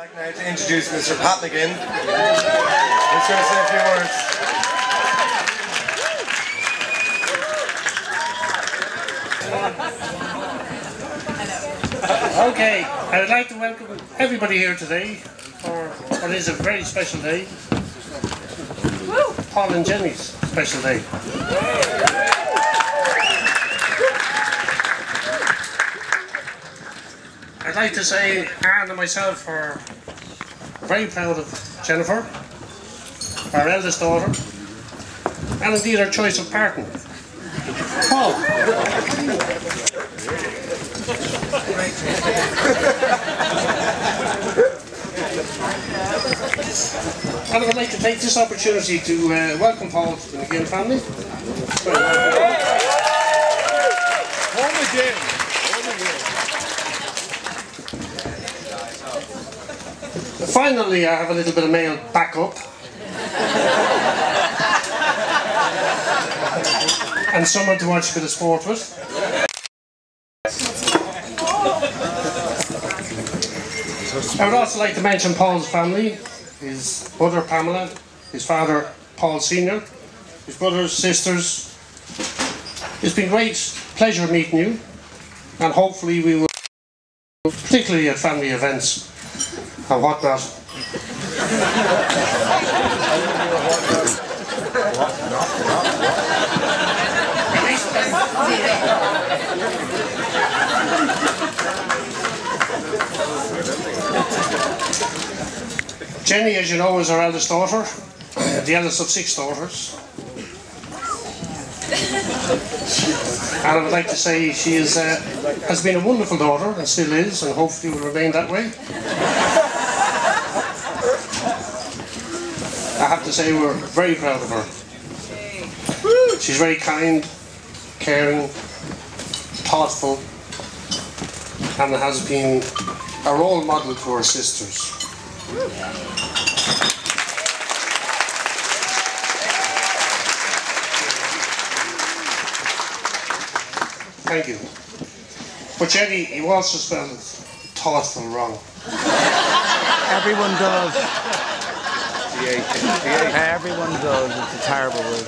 I'd like now to introduce Mr. Pat McGinn. He's going to say a few words. Okay, I would like to welcome everybody here today for what is a very special day. Paul and Jennie's special day. I'd like to say Anne and myself are very proud of Jennifer, our eldest daughter, and indeed our choice of partner, Paul. And I would like to take this opportunity to welcome Paul to the McGinn family. Home again. Finally, I have a little bit of male backup. And someone to watch a bit of sport with. I would also like to mention Paul's family, his mother Pamela, his father Paul Sr., his brothers, sisters. It's been great pleasure meeting you, and hopefully we will, particularly at family events and whatnot. Jenny, as you know, is our eldest daughter, the eldest of 6 daughters. And I would like to say she is, has been a wonderful daughter and still is, and hopefully will remain that way. I have to say we're very proud of her. She's very kind, caring, thoughtful, and has been a role model to her sisters. Thank you. But Jenny, you also spelled thoughtful wrong. Everyone does. Everyone does. It's a terrible word.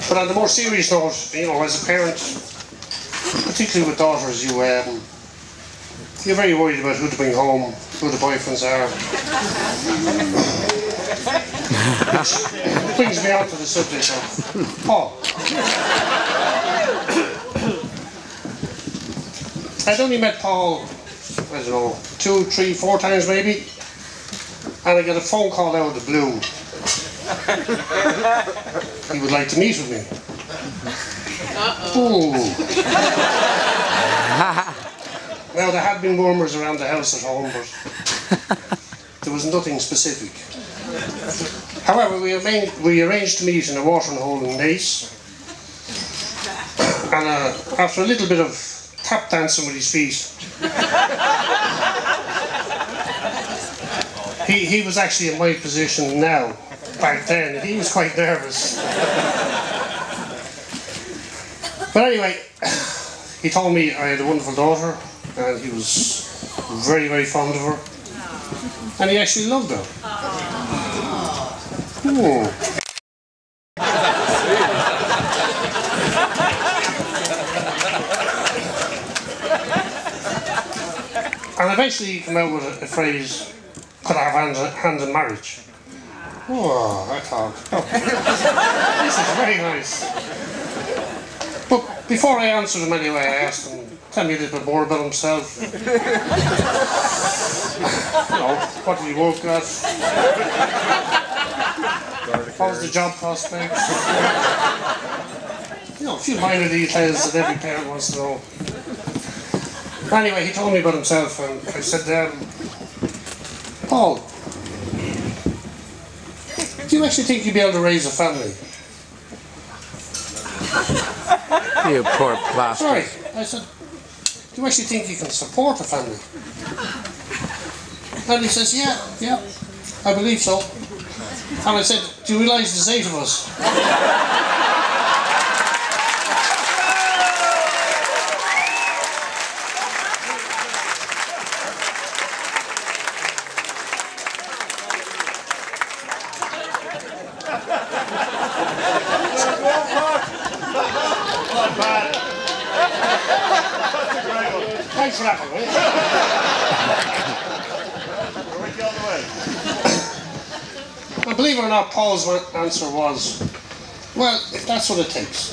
But on the more serious note, you know, as a parent, particularly with daughters, you're very worried about who to bring home, who the boyfriends are. Which brings me on to the subject of Paul. I'd only met Paul, I don't know, 2, 3, 4 times maybe, and I got a phone call out of the blue. He would like to meet with me. Ooh. Now, there had been rumours around the house at home, but there was nothing specific. However, we arranged to meet in a watering hole in Nace, and after a little bit of tap dancing with his feet, he was actually in my position now. Back then, he was quite nervous. But anyway, he told me I had a wonderful daughter, and he was very, very fond of her, and he actually loved her. Ooh. And eventually he came out with a phrase, could I have hands in marriage? Oh, I thought, okay, this is very nice. But before I answered him anyway, I asked him, tell me a little bit more about himself. You know, what did he work at? What was the job prospects? You know, a few minor details that every parent wants to know. Anyway, he told me about himself, and I said, Paul, do you actually think you'd be able to raise a family? You poor bastard. Sorry, I said, do you actually think you can support a family? And he says, yeah, I believe so. And I said, do you realise there's 8 of us? thanks for that one, right? Well, believe it or not, Paul's answer was, well, if that's what it takes.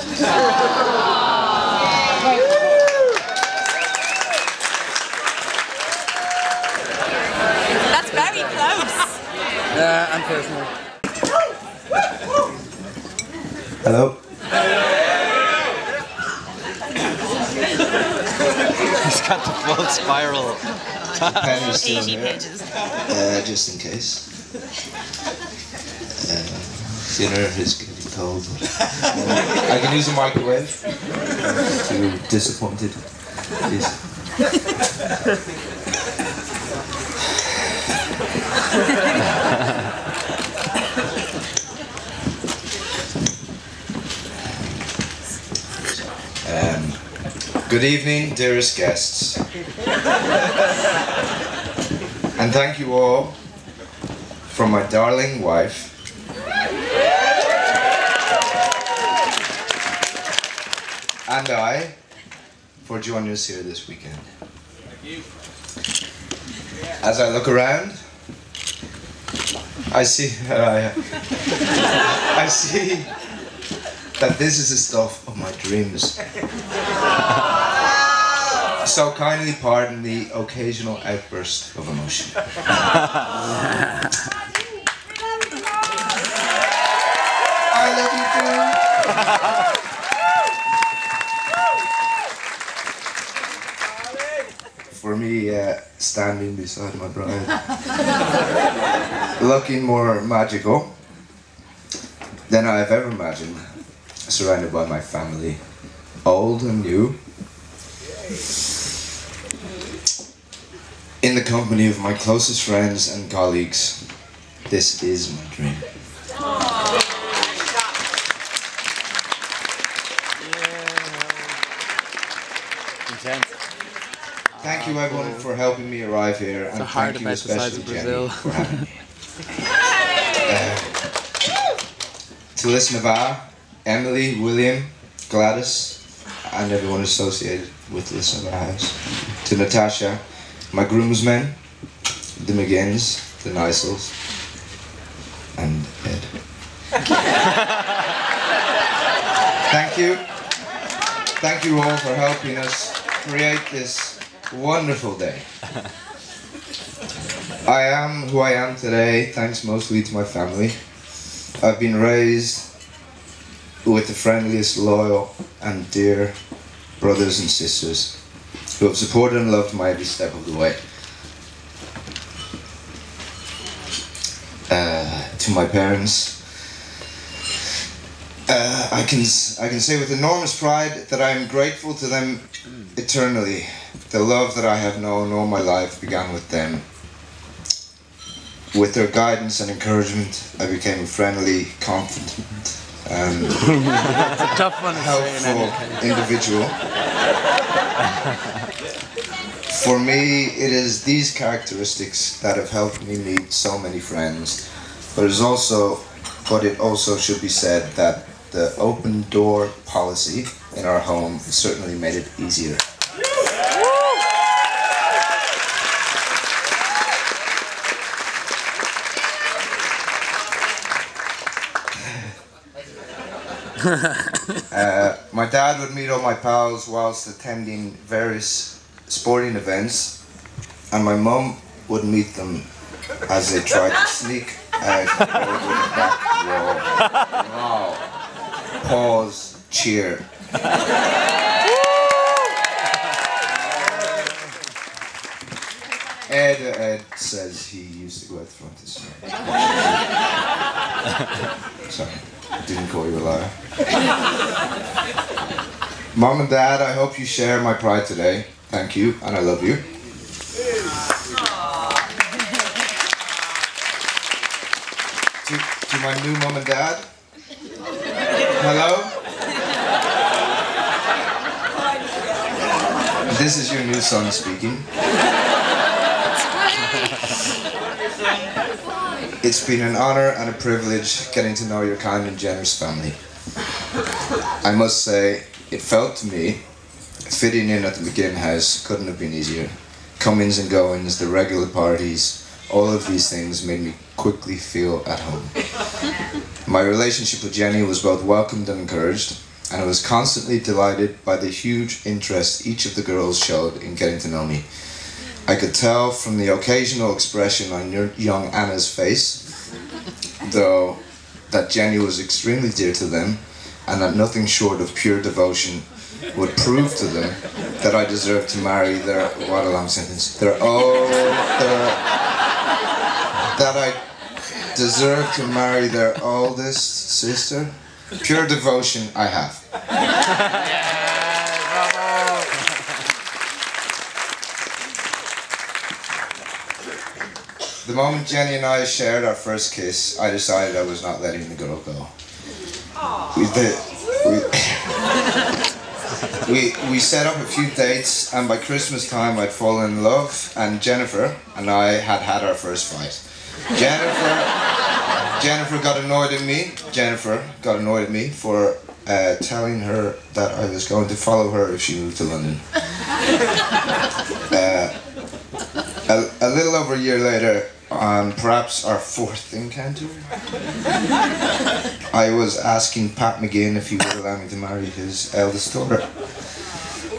That's very close. Yeah, I'm personal. Hello. He's got the full spiral. Pen is still 80 here, pages. just in case. Dinner is getting cold. I can use a microwave. Too disappointed. Please. Good evening, dearest guests. And thank you all from my darling wife, and I, for joining us here this weekend. As I look around, I see that this is the stuff of my dreams. So kindly pardon the occasional outburst of emotion. I love you too. For me, standing beside my bride, looking more magical than I have ever imagined, surrounded by my family, old and new, in the company of my closest friends and colleagues. This is my dream. Intense. Thank you everyone for helping me arrive here, and hard thank you about the size especially of Jenny Brazil. for having me. To listen to Val, Emily, William, Gladys, and everyone associated with Listen to Our House. To Natasha, my groomsmen, the McGinns, the Nisels, and Ed. Thank you. Thank you all for helping us create this wonderful day. I am who I am today thanks mostly to my family. I've been raised with the friendliest, loyal and dear brothers and sisters who have supported and loved my every step of the way. To my parents, I can say with enormous pride that I am grateful to them eternally. The love that I have known all my life began with them. With their guidance and encouragement, I became a friendly, confident, and helpful individual. For me, it is these characteristics that have helped me meet so many friends. But it also should be said that the open door policy in our home certainly made it easier. My dad would meet all my pals whilst attending various sporting events, and my mum would meet them as they tried to sneak out over the back wall. Wow. Pause. Cheer. Ed says he used to go out front this year. Sorry, didn't call you a liar. Mom and Dad, I hope you share my pride today. Thank you, and I love you. To my new mom and dad, hello? This is your new son speaking. It's been an honor and a privilege getting to know your kind and generous family. I must say, it felt to me Fitting in at the McGinn house couldn't have been easier. Comings and goings, the regular parties, all of these things made me quickly feel at home. My relationship with Jenny was both welcomed and encouraged, and I was constantly delighted by the huge interest each of the girls showed in getting to know me. I could tell from the occasional expression on young Anna's face, though, that Jenny was extremely dear to them, and that nothing short of pure devotion would prove to them that I deserved to marry their, what a long sentence, that I deserved to marry their oldest sister. Pure devotion I have. The moment Jenny and I shared our first kiss, I decided I was not letting the girl go. We set up a few dates, and by Christmas time I'd fallen in love, and Jennifer and I had had our first fight. Jennifer got annoyed at me. Jennifer got annoyed at me for telling her that I was going to follow her if she moved to London. A little over a year later, perhaps our fourth encounter, I was asking Pat McGinn if he would allow me to marry his eldest daughter.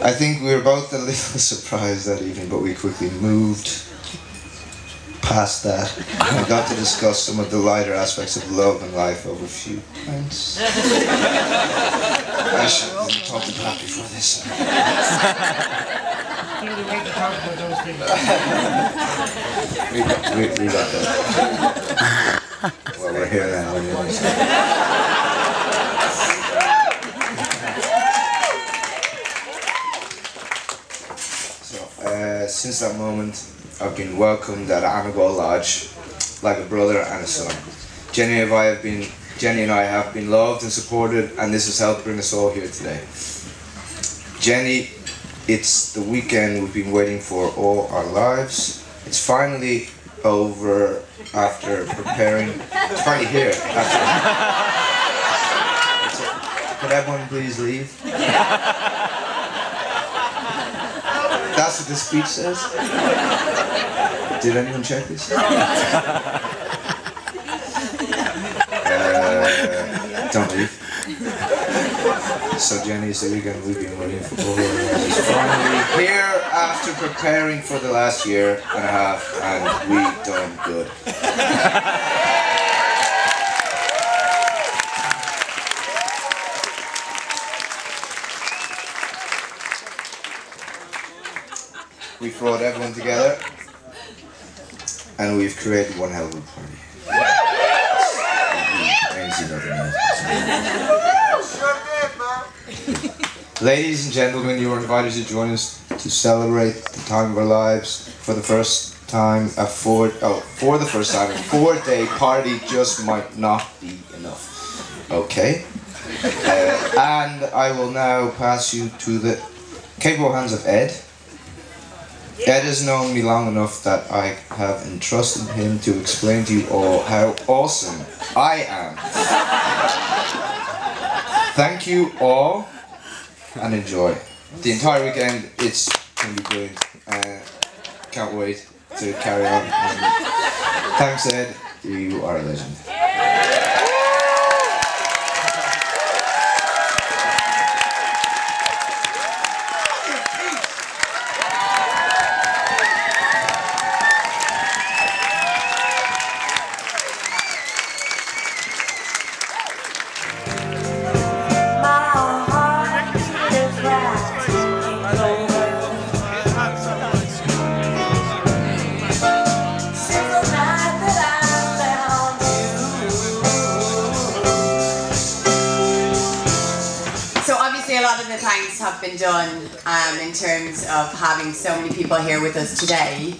I think we were both a little surprised that evening, but we quickly moved past that and got to discuss some of the lighter aspects of love and life over a few pints. I should have talked to Pat before this. We got that. Well, we're here now. So, since that moment, I've been welcomed at Annabelle Lodge like a brother and a son. Jenny and I have been loved and supported, and this has helped bring us all here today. Jenny, it's the weekend we've been waiting for all our lives. It's finally over after preparing. It's finally here after. Could everyone please leave? That's what the speech says. Did anyone check this? Don't leave. So Jenny, it's the weekend we've been waiting for over. It's finally here after preparing for the last year and a half, and we've done good. We've brought everyone together, and we've created one hell of a party. Ladies and gentlemen, you are invited to join us to celebrate the time of our lives. For the first time, a 4-day party just might not be enough. Okay? And I will now pass you to the capable hands of Ed. Ed has known me long enough that I have entrusted him to explain to you all how awesome I am. Thank you all, and enjoy. The entire weekend, it's going to be brilliant. Can't wait to carry on. Thanks, Ed. You are a legend. A lot of the thanks have been done in terms of having so many people here with us today,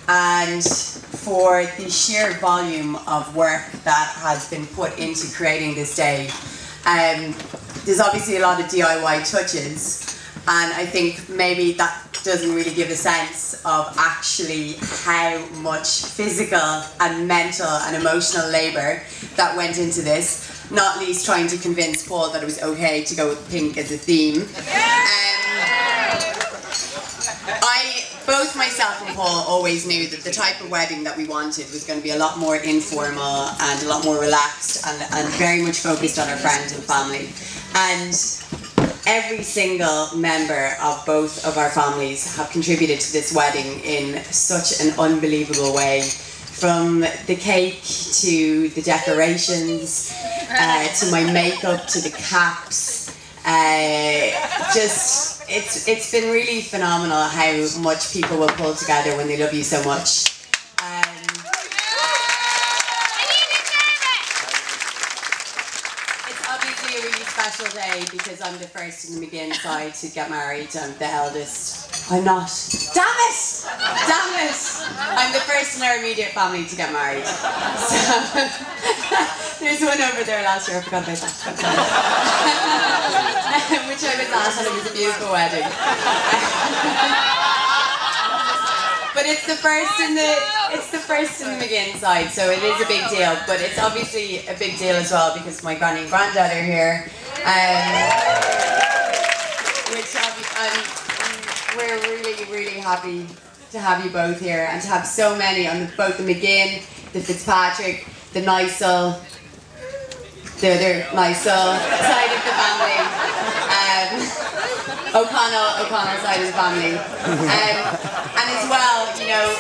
and for the sheer volume of work that has been put into creating this day. There's obviously a lot of DIY touches, and I think maybe that doesn't really give a sense of actually how much physical and mental and emotional labour that went into this. Not least trying to convince Paul that it was okay to go with pink as a theme. both myself and Paul always knew that the type of wedding that we wanted was going to be a lot more informal and a lot more relaxed and very much focused on our friends and family. And every single member of both of our families have contributed to this wedding in such an unbelievable way. From the cake to the decorations, to my makeup, to the caps. Just, it's been really phenomenal how much people will pull together when they love you so much. It's obviously a really special day because I'm the first in the McGinn side to get married. I'm the eldest. I'm not. Damn it! Damn it! I'm the first in our immediate family to get married. So, there's one over there last year, I forgot about that. Which I was at, and it was a beautiful wedding. But it's the first in the McGinn side, so it is a big deal. But it's obviously a big deal as well because my granny and granddad are here. We're really, really happy to have you both here and to have so many on both the McGinn, the Fitzpatrick, the Nysel, the other Nysel side of the family, O'Connell side of the family. And as well, you know,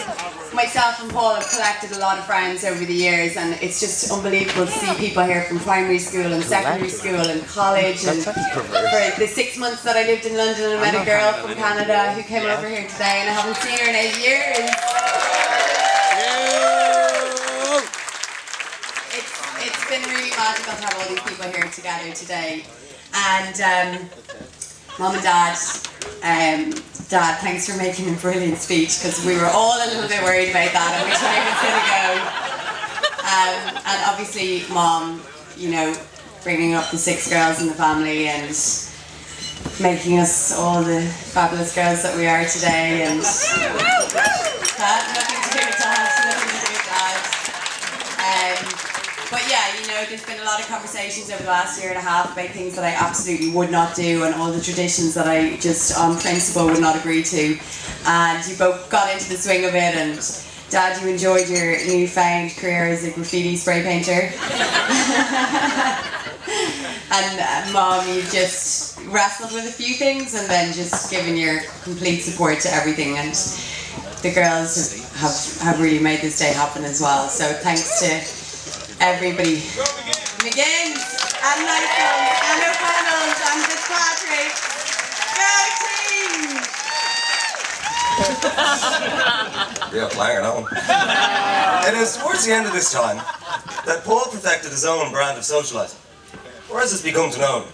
myself and Paul have collected a lot of friends over the years, and it's just unbelievable to see people here from primary school and secondary school and college. And for the 6 months that I lived in London, I met a girl from Canada who came over here today, and I haven't seen her in 8 years. It's been really magical to have all these people here together today. And Mum and Dad, Dad, thanks for making a brilliant speech because we were all a little bit worried about that and which way it was going to go. And obviously Mom, you know, bringing up the 6 girls in the family and making us all the fabulous girls that we are today. And nothing to do with that, nothing to do with that. But yeah, you know, there's been a lot of conversations over the last year and a half about things that I absolutely would not do and all the traditions that I just on principle would not agree to. And you both got into the swing of it, and Dad, you enjoyed your newfound career as a graffiti spray painter. And Mom, you've just wrestled with a few things and then just given your complete support to everything. And the girls have really made this day happen as well. So thanks to everybody, McGinn, and Nysels, and O'Connells, and Fitzpatrick. Go team! Real clanger, that one. It is towards the end of this time that Paul perfected his own brand of socialising, or as it's become to known,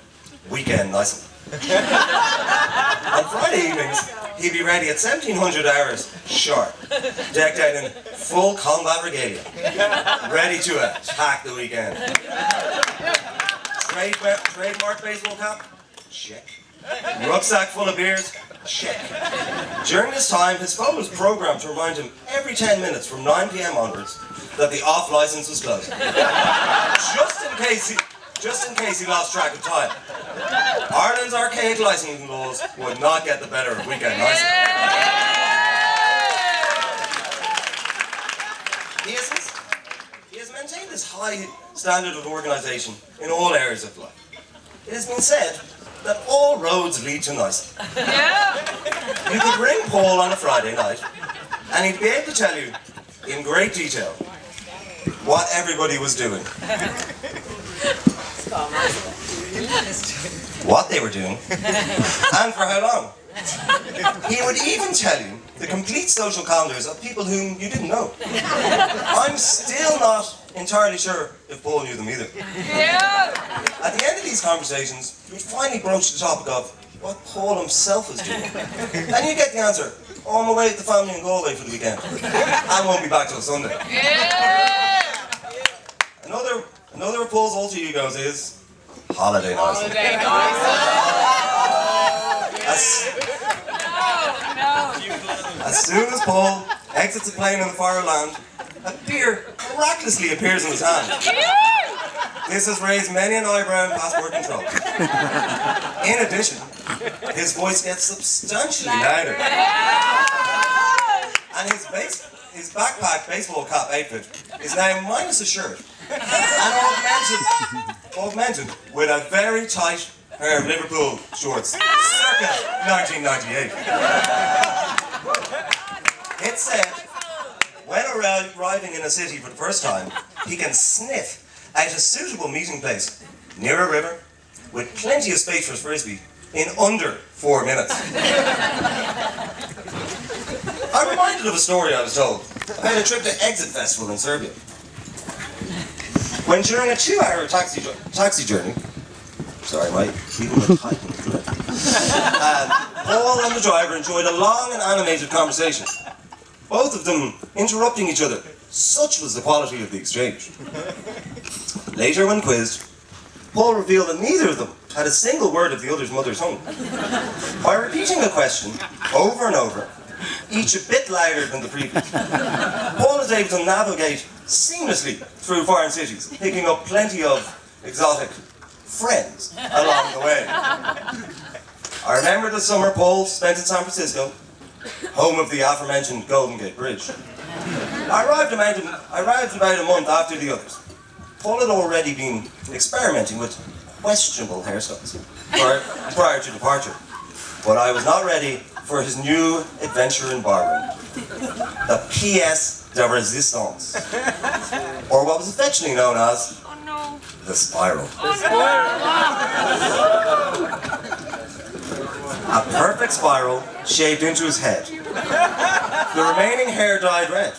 weekend nicing. On Friday evenings, he'd be ready at 1700 hours sharp, decked out in full combat regalia, ready to attack the weekend. Trademark baseball cap? Check. Rucksack full of beers? Check. During this time, his phone was programmed to remind him every 10 minutes from 9 PM onwards that the off license was closed. Just in case he lost track of time. Ireland's archaic licensing laws would not get the better of weekend licensing. He has maintained this high standard of organisation in all areas of life. It has been said that all roads lead to nicing. You could ring Paul on a Friday night and he'd be able to tell you in great detail what everybody was doing. What they were doing, and for how long. He would even tell you the complete social calendars of people whom you didn't know. I'm still not entirely sure if Paul knew them either. At the end of these conversations, he would finally broach the topic of what Paul himself was doing. And you get the answer, oh, I'm away with the family in Galway for the weekend. I won't be back till Sunday. Another of Paul's alter egos is holiday nicing. As soon as Paul exits a plane in the foreign land, a beer miraculously appears in his hand. This has raised many an eyebrow in passport control. In addition, his voice gets substantially louder. And his backpack baseball cap outfit is now minus a shirt and augmented with a very tight pair of Liverpool shorts, circa 1998. It said, when arriving in a city for the first time, he can sniff out a suitable meeting place near a river with plenty of space for his frisbee in under 4 minutes. I'm reminded of a story I was told about a trip to Exit Festival in Serbia. When during a 2-hour taxi journey, sorry mate, people were typing. Paul and the driver enjoyed a long and animated conversation, both of them interrupting each other. Such was the quality of the exchange. Later, when quizzed, Paul revealed that neither of them had a single word of the other's mother's tongue. By repeating a question over and over, each a bit louder than the previous, Paul is able to navigate seamlessly through foreign cities, picking up plenty of exotic friends along the way. I remember the summer Paul spent in San Francisco, home of the aforementioned Golden Gate Bridge. I arrived about a month after the others. Paul had already been experimenting with questionable hairstyles prior to departure, but I was not ready for his new adventure in barbering, the pièce de résistance, or what was affectionately known as the spiral. A perfect spiral shaved into his head. The remaining hair dyed red,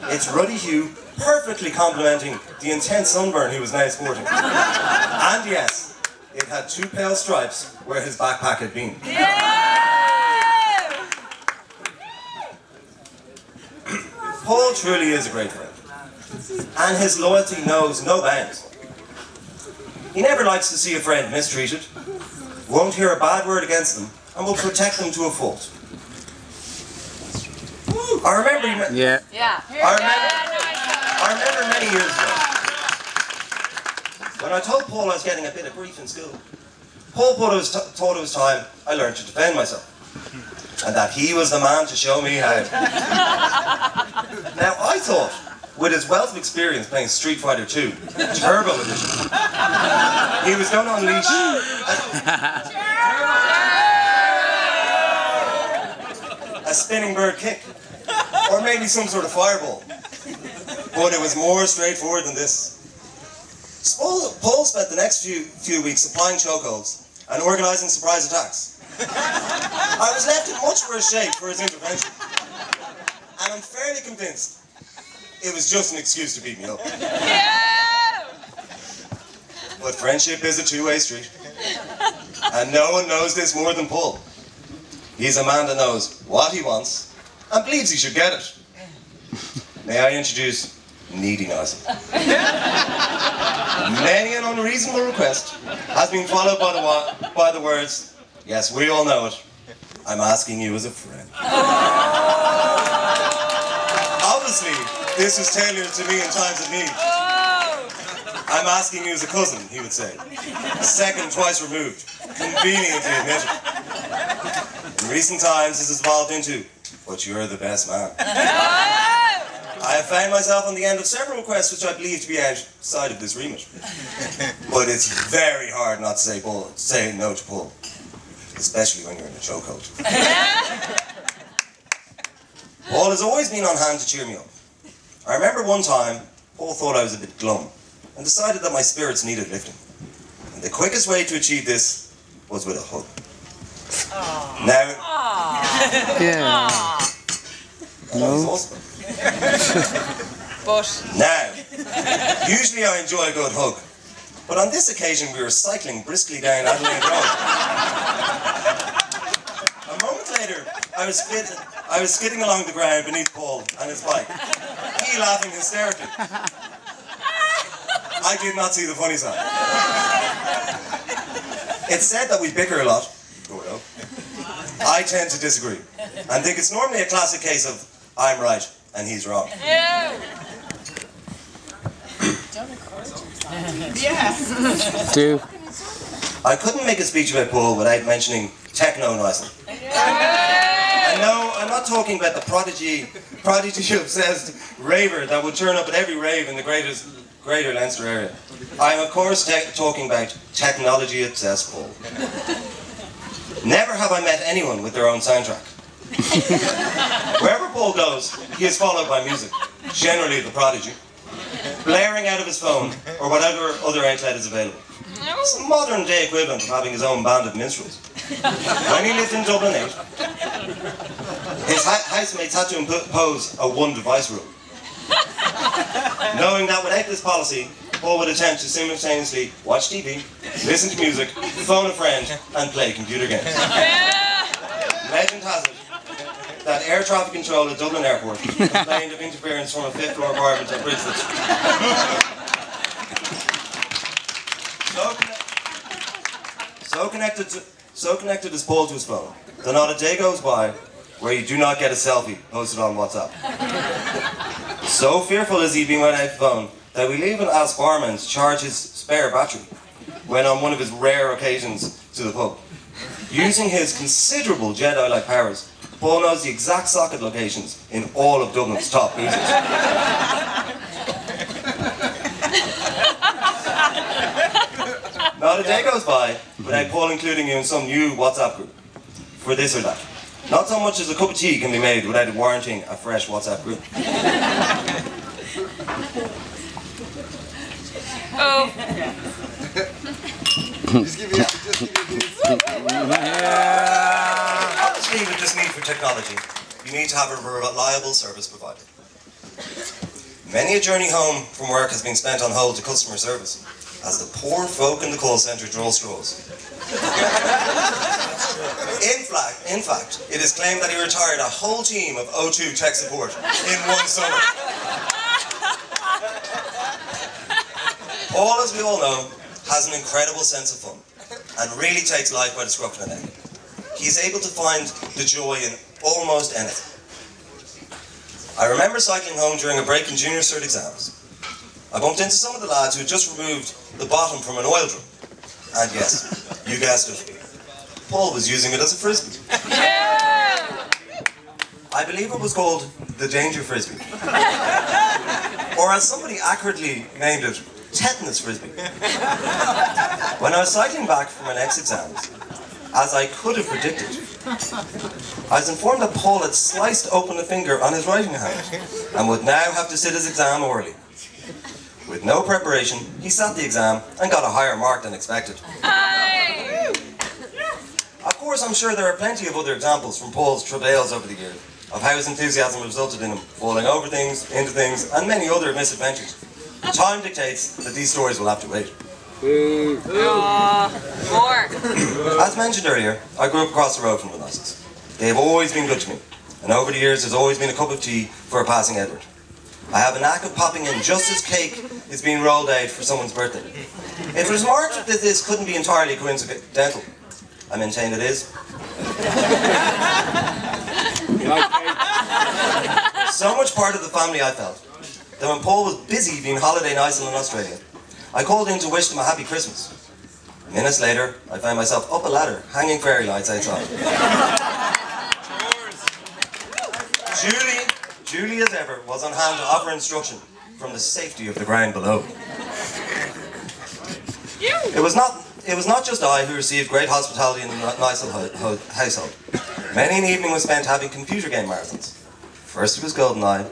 its ruddy hue perfectly complementing the intense sunburn he was now sporting. And yes, it had 2 pale stripes where his backpack had been. Paul truly is a great friend, and his loyalty knows no bounds. He never likes to see a friend mistreated, won't hear a bad word against them, and will protect them to a fault. I remember many years ago, when I told Paul I was getting a bit of grief in school. Paul thought it was time I learned to defend myself, and that he was the man to show me how. Now I thought, with his wealth of experience playing Street Fighter 2, Turbo Edition, he was going to unleash a spinning bird kick, or maybe some sort of fireball. But it was more straightforward than this. Paul spent the next few weeks supplying chokeholds and organising surprise attacks. I was left in much worse shape for his intervention, and I'm fairly convinced it was just an excuse to beat me up. But friendship is a two-way street, and no one knows this more than Paul. He's a man that knows what he wants and believes he should get it. May I introduce Needy Noisy. Many an unreasonable request has been followed by the words, yes, we all know it, I'm asking you as a friend. Obviously, this was tailored to me in times of need. I'm asking you as a cousin, he would say. Second, twice removed, conveniently admitted. In recent times, this has evolved into, but you're the best man. I have found myself on the end of several requests which I believe to be outside of this remit. But it's very hard not to say no to Paul, especially when you're in a chokehold. Paul has always been on hand to cheer me up. I remember one time, Paul thought I was a bit glum and decided that my spirits needed lifting. And the quickest way to achieve this was with a hug. Aww. Now, yeah. No. But now, usually I enjoy a good hug, but on this occasion we were cycling briskly down Adelaide Road. A moment later, I was skidding along the ground beneath Paul and his bike, he laughing hysterically. I did not see the funny side. It's said that we bicker a lot. Gordo. I tend to disagree and think it's normally a classic case of I'm right and he's wrong. yes. Do. I couldn't make a speech about Paul without mentioning techno nicely. And no, I'm not talking about the prodigy-obsessed raver that would turn up at every rave in the greater Leinster area. I'm of course talking about technology-obsessed Paul. Never have I met anyone with their own soundtrack. Wherever Paul goes, he is followed by music, generally the prodigy, blaring out of his phone or whatever other outlet is available. It's a modern day equivalent of having his own band of minstrels. When he lived in Dublin 8, his housemates had to impose a one-device rule, knowing that without this policy, Paul would attempt to simultaneously watch TV, listen to music, phone a friend, and play computer games. Legend has it that air traffic control at Dublin Airport complained of interference from a fifth-floor apartment at Bridgewood. So connected is Paul to his phone that not a day goes by where you do not get a selfie posted on WhatsApp. So fearful is he being without a phone that we even ask barmen to charge his spare battery when on one of his rare occasions to the pub. Using his considerable Jedi-like powers, Paul knows the exact socket locations in all of Dublin's top boozers. Not a day goes by without Paul including you in some new WhatsApp group for this or that. Not so much as a cup of tea can be made without warranting a fresh WhatsApp group. Oh. Obviously, with this need for technology, you need to have a reliable service provider. Many a journey home from work has been spent on hold to customer service, as the poor folk in the call centre draw straws. In fact, it is claimed that he retired a whole team of O2 tech support in one summer. Paul, as we all know, has an incredible sense of fun and really takes life by the scruff of the neck. He's able to find the joy in almost anything. I remember cycling home during a break in junior cert exams. I bumped into some of the lads who had just removed the bottom from an oil drum. And yes, you guessed it, Paul was using it as a frisbee. I believe it was called the danger frisbee. Or as somebody accurately named it, tetanus frisbee. When I was cycling back from my next exams, as I could have predicted, I was informed that Paul had sliced open a finger on his writing hand and would now have to sit his exam orally. With no preparation, he sat the exam and got a higher mark than expected. Of course, I'm sure there are plenty of other examples from Paul's travails over the years of how his enthusiasm resulted in him falling over things, into things, and many other misadventures. Time dictates that these stories will have to wait. More. As mentioned earlier, I grew up across the road from the Nicels. They have always been good to me, and over the years there's always been a cup of tea for a passing Edward. I have a knack of popping in just as cake is being rolled out for someone's birthday. It was remarked that this couldn't be entirely coincidental. I maintain it is. So much part of the family I felt that when Paul was busy being holiday nice in Australia, I called in to wish them a happy Christmas. Minutes later, I found myself up a ladder, hanging fairy lights outside. Julie as ever was on hand to offer instruction from the safety of the ground below. It was not just I who received great hospitality in the Nicel household. Many an evening was spent having computer game marathons. First it was GoldenEye,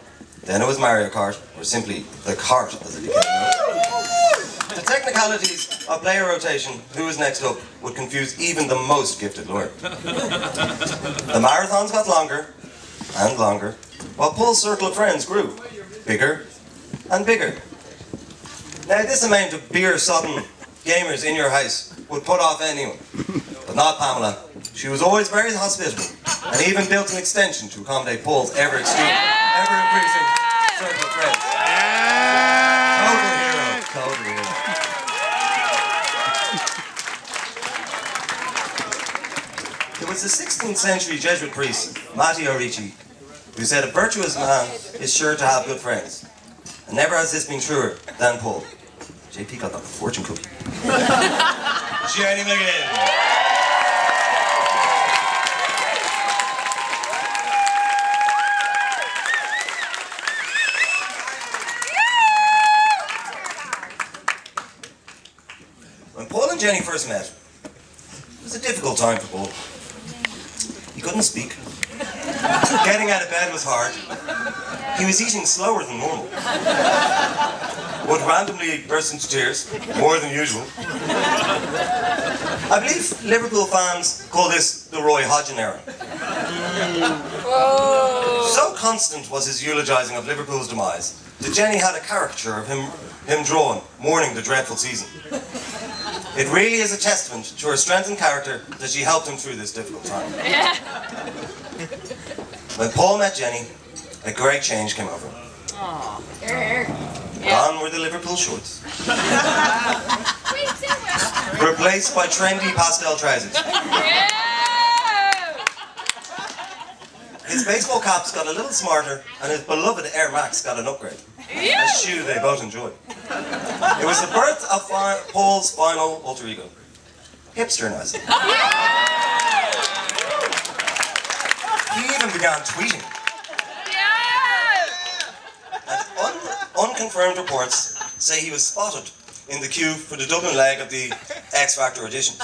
then it was Mario Kart, or simply the Kart as it became known. The technicalities of player rotation, who was next up, would confuse even the most gifted lawyer. The marathons got longer and longer, while Paul's circle of friends grew bigger and bigger. Now this amount of beer-sodden gamers in your house would put off anyone, but not Pamela. She was always very hospitable, and even built an extension to accommodate Paul's ever-increasing circle of friends. Total hero. It was the 16th century Jesuit priest, Matteo Ricci, who said a virtuous man is sure to have good friends. And never has this been truer than Paul. JP got that fortune cookie. Jennie McGinn. and Jennie first met, it was a difficult time for Paul. He couldn't speak. Getting out of bed was hard. He was eating slower than normal. Would randomly burst into tears, more than usual. I believe Liverpool fans call this the Roy Hodgson era. So constant was his eulogising of Liverpool's demise that Jennie had a caricature of him drawn, mourning the dreadful season. It really is a testament to her strength and character that she helped him through this difficult time. When Paul met Jennie, a great change came over him. Gone were the Liverpool shorts. Replaced by trendy pastel trousers. His baseball caps got a little smarter, and his beloved Air Max got an upgrade. A shoe they both enjoyed. It was the birth of Paul's final alter ego, hipsterness. He even began tweeting. And unconfirmed reports say he was spotted in the queue for the Dublin leg of the X Factor auditions.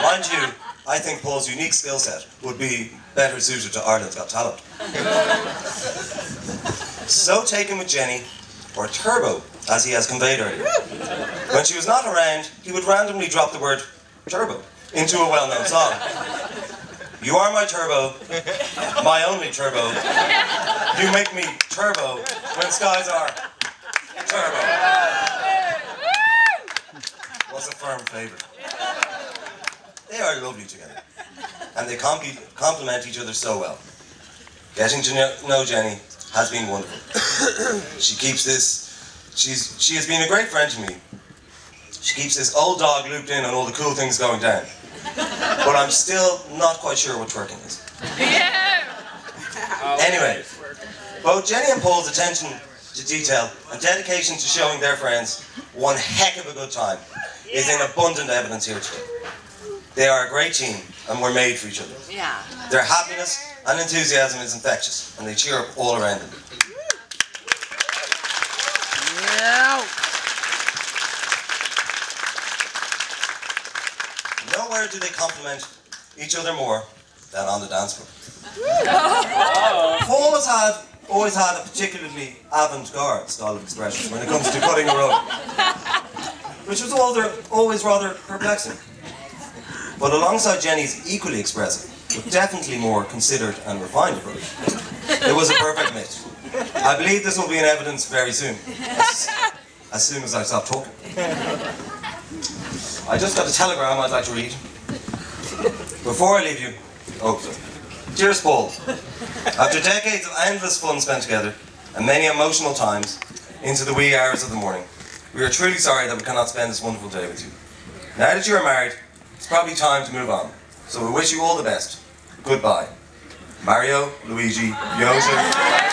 Mind you, I think Paul's unique skill set would be better suited to Ireland's Got Talent. So taken with Jennie, or Turbo, as he has conveyed earlier. When she was not around, he would randomly drop the word turbo into a well-known song. You are my turbo, my only turbo. You make me turbo when skies are turbo. Was a firm favourite. They are lovely together, and they complement each other so well. Getting to know Jennie has been wonderful. She has been a great friend to me. She keeps this old dog looped in on all the cool things going down. But I'm still not quite sure what twerking is. Anyway, both Jennie and Paul's attention to detail and dedication to showing their friends one heck of a good time is in abundant evidence here today. They are a great team, and we're made for each other. Yeah. Their happiness and enthusiasm is infectious, and they cheer up all around them. Nowhere do they complement each other more than on the dance floor. Paul has always had a particularly avant-garde style of expression when it comes to cutting a rug, which was always rather perplexing. But alongside Jennie's equally expressive, but definitely more considered and refined approach, it was a perfect match. I believe this will be in evidence very soon, as soon as I stop talking. I just got a telegram I'd like to read. Before I leave you, dearest Paul, after decades of endless fun spent together, and many emotional times into the wee hours of the morning, we are truly sorry that we cannot spend this wonderful day with you. Now that you are married, it's probably time to move on. So we wish you all the best. Goodbye. Mario, Luigi, Joseph.